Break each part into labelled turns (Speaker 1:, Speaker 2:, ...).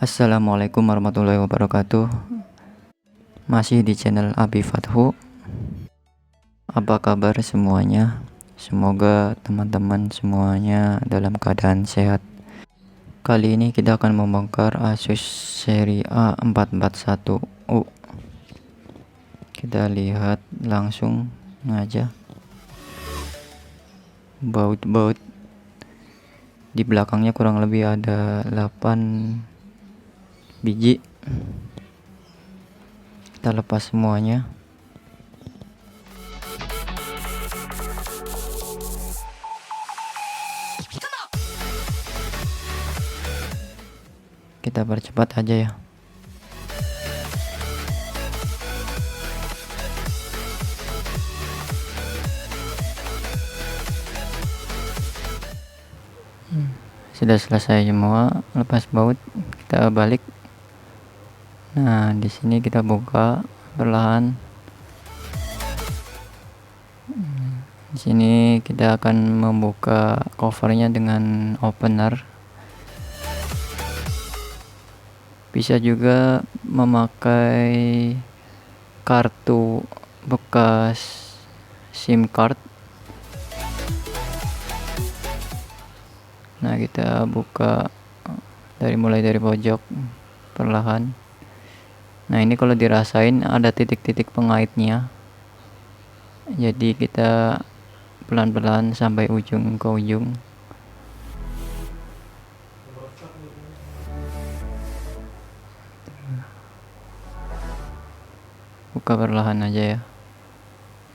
Speaker 1: Assalamualaikum warahmatullahi wabarakatuh. Masih di channel Abi Fathu. Apa kabar semuanya? Semoga teman-teman semuanya dalam keadaan sehat. Kali ini kita akan membongkar Asus seri A441U. Kita lihat langsung aja. Baut-baut di belakangnya kurang lebih ada 8 biji. Kita lepas semuanya. Kita percepat aja ya. Sudah selesai semua, lepas baut, kita balik. Nah, di sini kita buka perlahan. Di sini kita akan membuka covernya dengan opener. Bisa juga memakai kartu bekas SIM card. Nah, kita buka mulai dari pojok perlahan. Nah, ini kalau dirasain ada titik-titik pengaitnya. Jadi kita pelan-pelan sampai ujung ke ujung. Buka perlahan aja ya.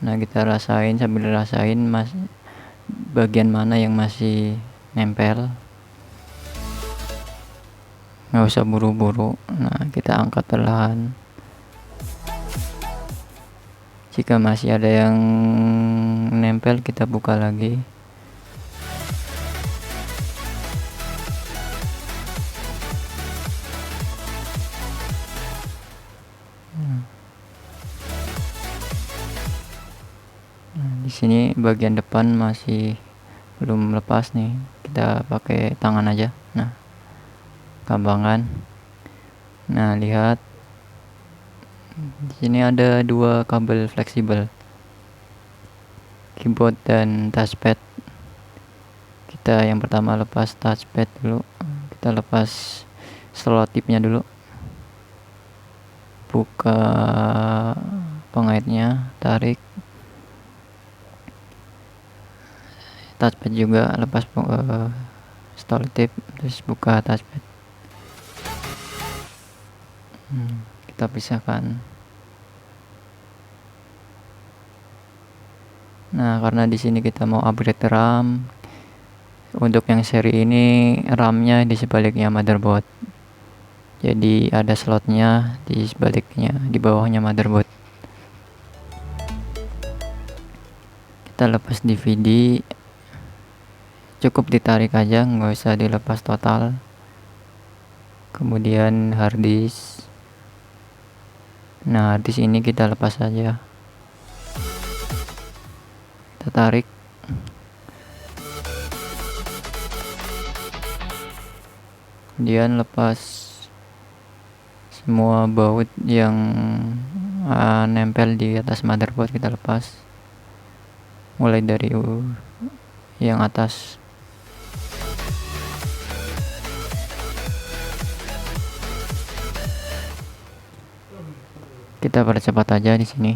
Speaker 1: Nah, kita rasain sambil rasain bagian mana yang masih nempel. Nggak usah buru-buru. Nah, kita angkat perlahan. Jika masih ada yang nempel, kita buka lagi. Nah, di sini bagian depan masih belum lepas nih. Kita pakai tangan aja. Nah, gampangan. Nah, lihat. Di sini ada 2 kabel fleksibel, keyboard dan touchpad. Kita yang pertama lepas touchpad dulu. Kita lepas slot tipnya dulu. Buka pengaitnya, tarik. Touchpad juga lepas slot tip, terus buka touchpad. Kita pisahkan. Nah, karena di sini kita mau upgrade RAM. Untuk yang seri ini RAM-nya di sebaliknya motherboard. Jadi ada slotnya di sebaliknya, di bawahnya motherboard. Kita lepas DVD. Cukup ditarik aja, nggak usah dilepas total. Kemudian hard disk. Nah, di sini kita lepas saja. Kita tarik. Kemudian lepas semua baut yang nempel di atas motherboard, kita lepas. Mulai dari yang atas. Kita percepat aja di sini.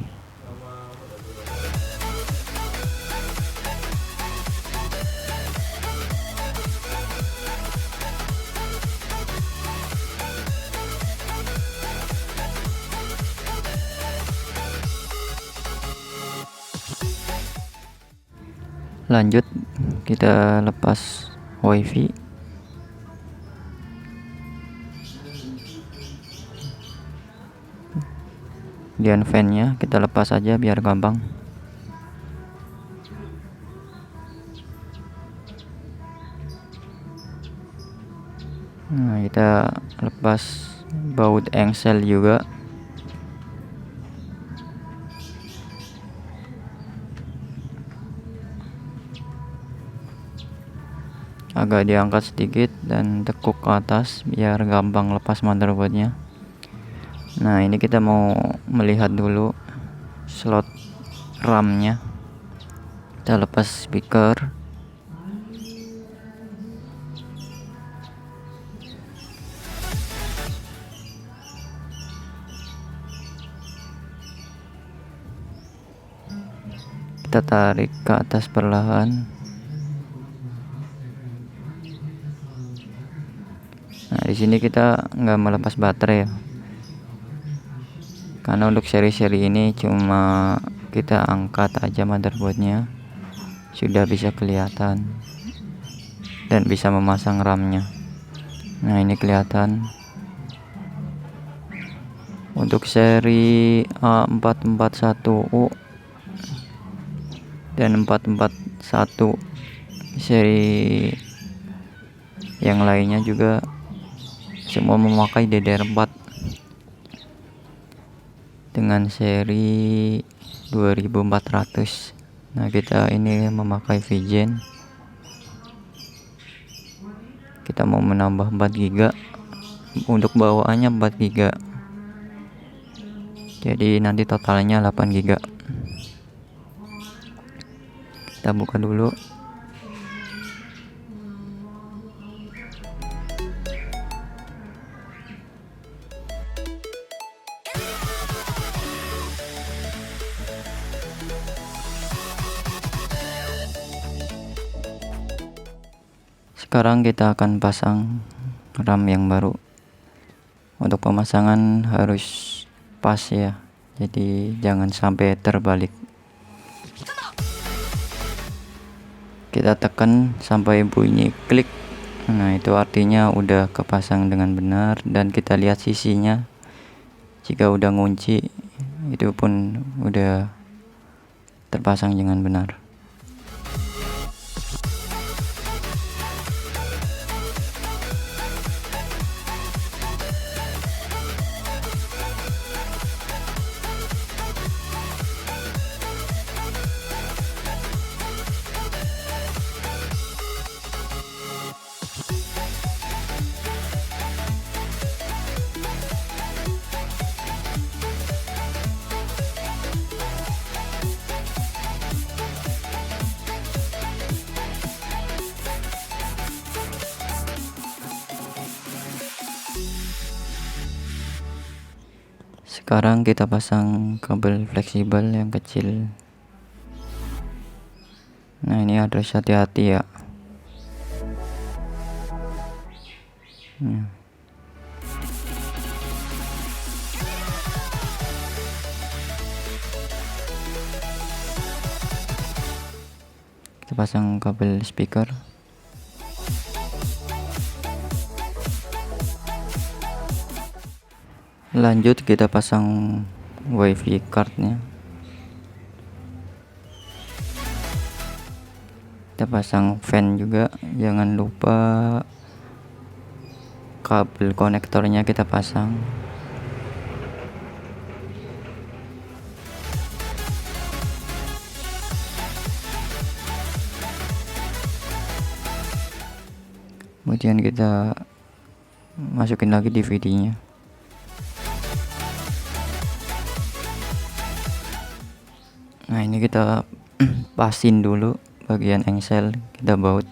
Speaker 1: Lanjut, kita lepas wifi. Kemudian fan-nya kita lepas aja biar gampang. Nah, kita lepas baut engsel juga. agak diangkat sedikit dan tekuk ke atas biar gampang lepas motherboardnya. Nah, ini kita mau melihat dulu slot RAM-nya. Kita lepas speaker. Kita tarik ke atas perlahan. Nah, di sini kita nggak melepas baterai ya, karena untuk seri-seri ini cuma kita angkat aja motherboardnya sudah bisa kelihatan dan bisa memasang RAM-nya. Nah, ini kelihatan. Untuk seri A441U dan 441 seri yang lainnya juga semua memakai DDR4 dengan seri 2400. Nah, kita ini memakai VGen. Kita mau menambah 4 GB. Untuk bawaannya 4 GB. Jadi nanti totalnya 8 GB. Kita buka dulu. Sekarang kita akan pasang RAM yang baru. Untuk pemasangan harus pas ya, jadi jangan sampai terbalik. Kita tekan sampai bunyi klik. Nah, itu artinya udah kepasang dengan benar, dan kita lihat sisinya. Jika udah ngunci, itu pun udah terpasang dengan benar. Sekarang kita pasang kabel fleksibel yang kecil. Nah, ini harus hati-hati ya. Kita pasang kabel speaker. Lanjut kita pasang wifi cardnya. Kita pasang fan juga, jangan lupa kabel konektornya kita pasang. Kemudian kita masukin lagi DVD-nya. Nah, ini kita pasin dulu bagian engsel, kita baut.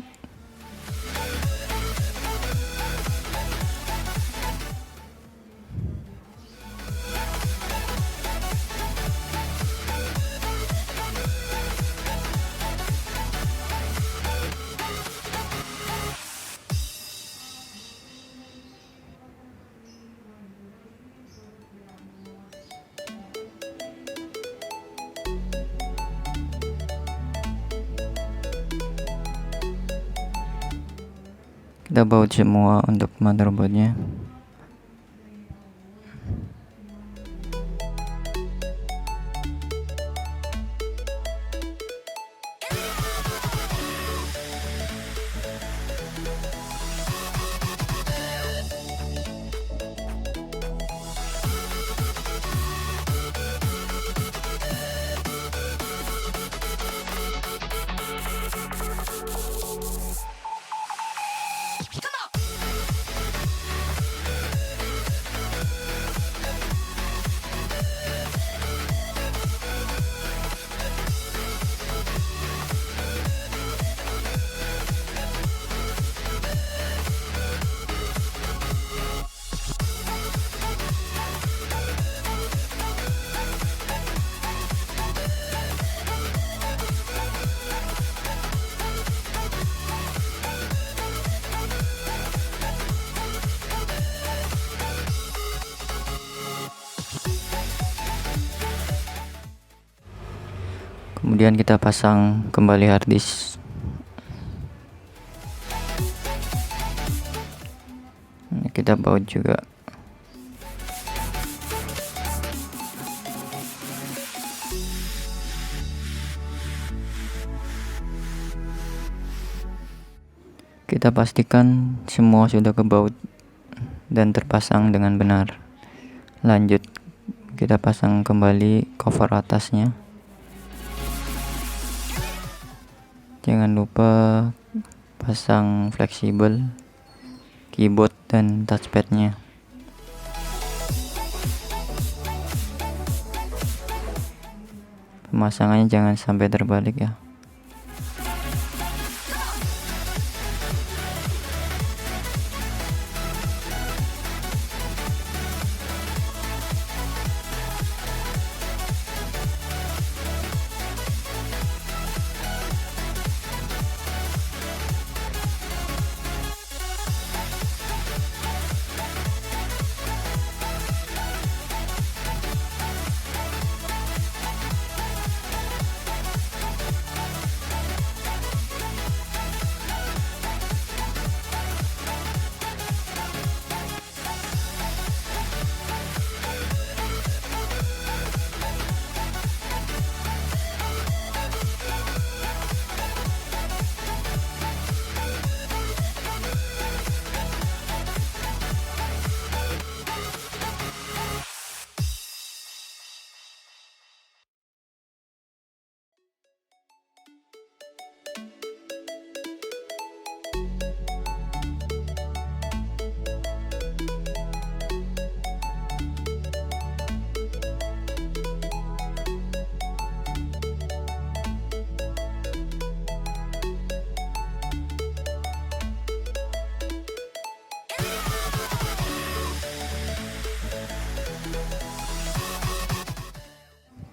Speaker 1: Kita baut semua untuk motherboardnya. Kemudian kita pasang kembali harddisk. Kita baut juga. Kita pastikan semua sudah kebaut dan terpasang dengan benar. Lanjut, kita pasang kembali cover atasnya. Jangan lupa pasang fleksibel keyboard dan touchpadnya. Pemasangannya jangan sampai terbalik ya.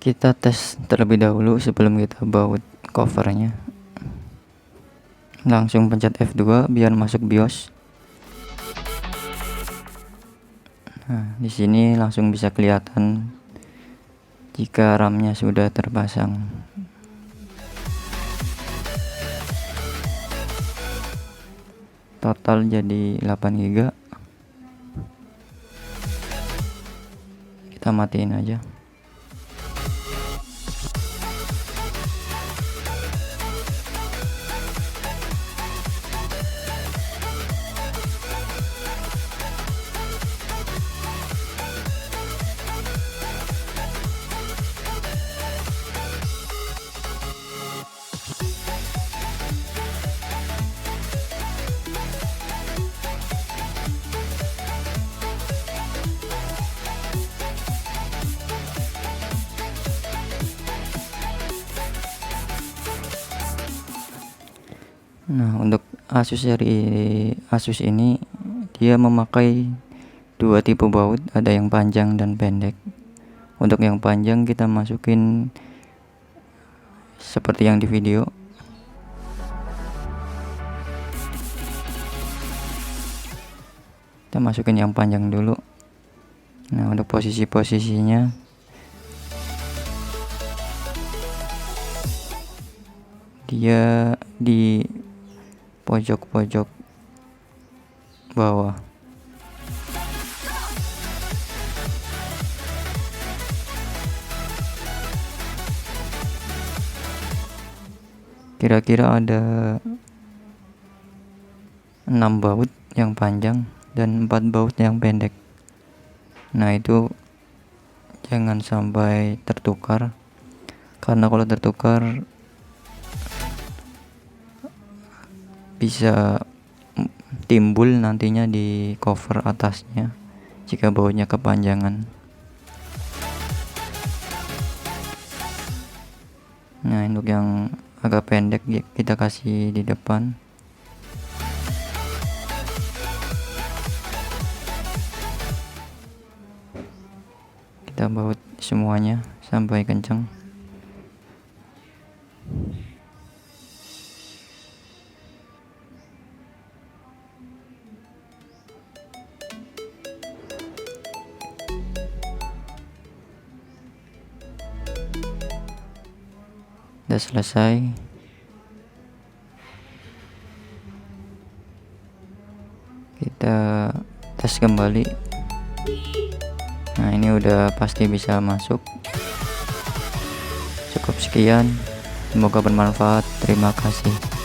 Speaker 1: Kita tes terlebih dahulu sebelum kita baut covernya. Langsung pencet F2 biar masuk BIOS. Nah, di sini langsung bisa kelihatan jika RAM-nya sudah terpasang. Total jadi 8 GB. Kita matiin aja. Nah, untuk Asus ini dia memakai dua tipe baut, ada yang panjang dan pendek. Untuk yang panjang kita masukin seperti yang di video. Kita masukin yang panjang dulu. Nah, untuk posisinya dia di pojok bawah. Kira-kira ada 6 baut yang panjang dan 4 baut yang pendek. Nah, itu jangan sampai tertukar, karena kalau tertukar bisa timbul nantinya di cover atasnya jika bautnya kepanjangan. Nah, untuk yang agak pendek kita kasih di depan. Kita baut semuanya sampai kencang. udah selesai. Kita tes kembali. Nah, ini udah pasti bisa masuk. Cukup sekian, semoga bermanfaat. Terima kasih.